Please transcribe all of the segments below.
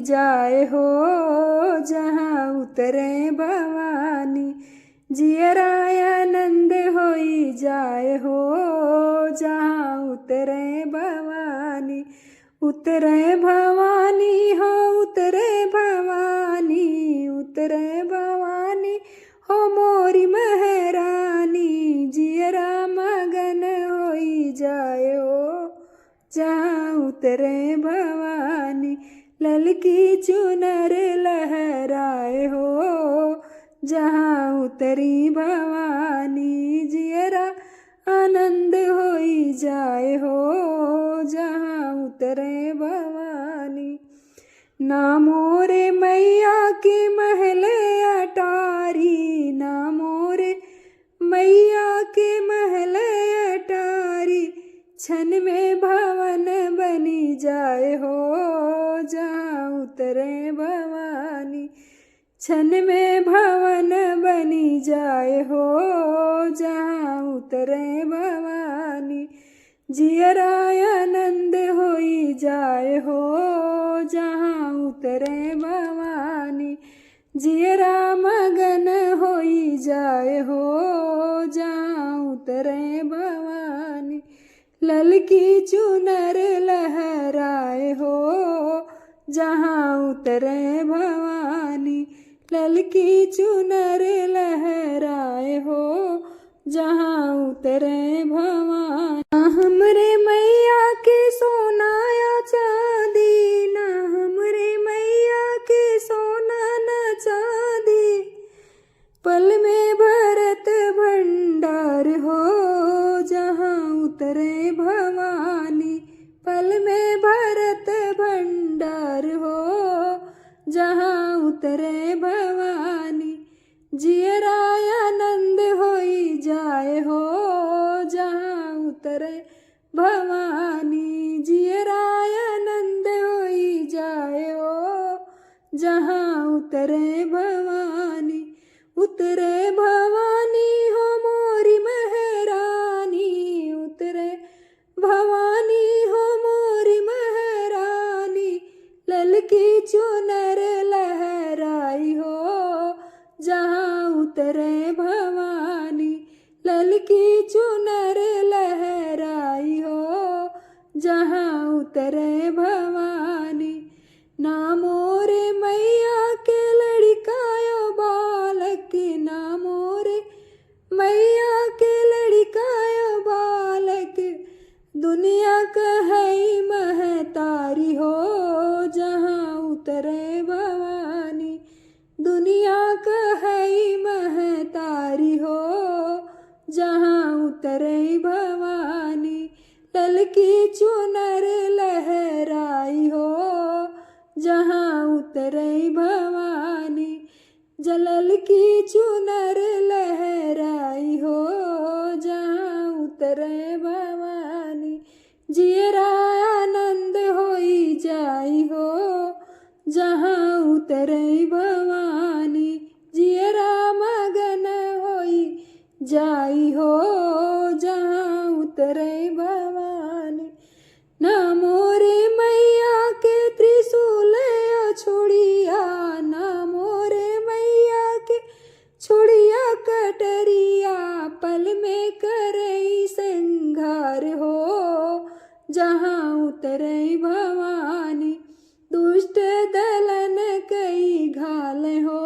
जाए हो जहाँ उतरे भवानी। जियरा आनंद होई जाए हो जहाँ उतरे भवानी। उतरे भवानी हो उतरे भवानी, उतरे भवानी हो मोरी महारानी। जियरा मगन होई जाए हो जहाँ उतरे भवानी। ललकी चुनर लहराए हो जहाँ उतरी भवानी। जियरा आनंद होई जाए हो जहाँ उतरे भवानी। ना मोरे मैया की महल अटारी, ना मोरे मैया के महल अटारी। क्षण में भवन बनी जाए हो जहाँ उतरे भवानी। क्षण में भवन बनी जाए हो जहाँ उतरे भवानी। जियरा आनंद होई जाए हो जहाँ उतरे भवानी। जियरा मगन होई जाए हो जहाँ उतरे भवानी। ललकी चुनर लहराए हो जहाँ उतरे भवानी। ललकी चुनर लहराए हो जहाँ उतरे भवानी। हमरे मैया के सोना या चांदी, ना हमरे मैया के सोना न चांदी। पल में भरत भंडार हो जहाँ उतरे भवानी। पल में भरत भंडार हो जहाँ उतरे भवानी। जियरा आनंद होई जाए हो जहाँ उतरे भवानी। जियरा आनंद होई जाए हो जहाँ उतरे भवानी। उतरे भवानी हो मोरी महारानी, उतरे भवानी हो मोरी महारानी। ललकी चुनर लहराई हो जहाँ उतरे भवानी। ललकी चुनर लहराई हो जहाँ उतरे भवानी। ना मोरे मैया के लड़कायो बालक, ना मोरे मैया के लड़कायो बालक। दुनिया कहई महतारी हो जहाँ उतरे भवानी। दुनिया कहई महतारी हो जहाँ उतरे भवानी। ललकी चुनर लहराई हो जहाँ उतरे भवानी। जलल की चुनर लहराई हो जहाँ उतरे भवानी। जियरा आनंद होई जाई हो जहाँ उतरे भवानी। जियरा मगन होई जाई हो जहाँ उतरे भवानी। ना मोरे मैया के त्रिशूल छोड़िया, ना मोरे मैया के छोड़िया कटरिया। पल में करई संघार हो जहाँ उतरे भवानी। दुष्ट दलन कई घाल हो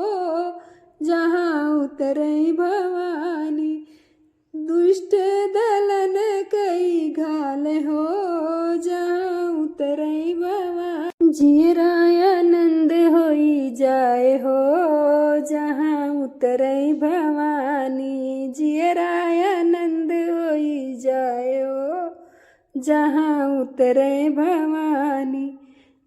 जहाँ उतरे भवानी। दुष्ट दलन कई घाल हो जहाँ उतरे भवानी। जियरा आनंद होई जाए हो जहाँ उतरे भवानी। जियरा आनंद होई जाए हो जहाँ उतरे भवानी।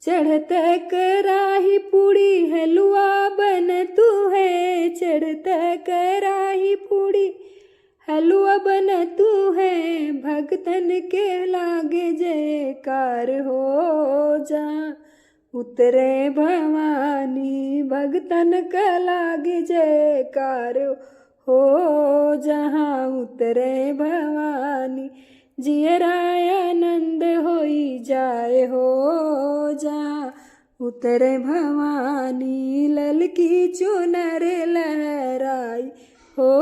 चढ़त कराही पूड़ी हलवा बन तू है, चढ़त कराही पूड़ी हलवा बन तू है। भक्तन के लागे जयकार हो जहाँ उतरे भवानी। भक्तन का लागे जयकार हो जहाँ उतरे भवानी। जियरा आनंद होई जाए हो जहाँ उतरे भवानी ललकी चुनर लहराई हो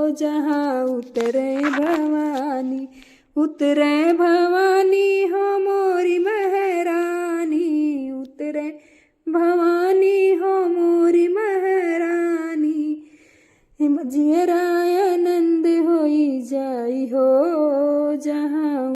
जहाँ उतरे भवानी। उतरे भवानी हो मोरी महारानी, उतरे भवानी हो मोरी महारानी। जियरा आनंद होई जाई हो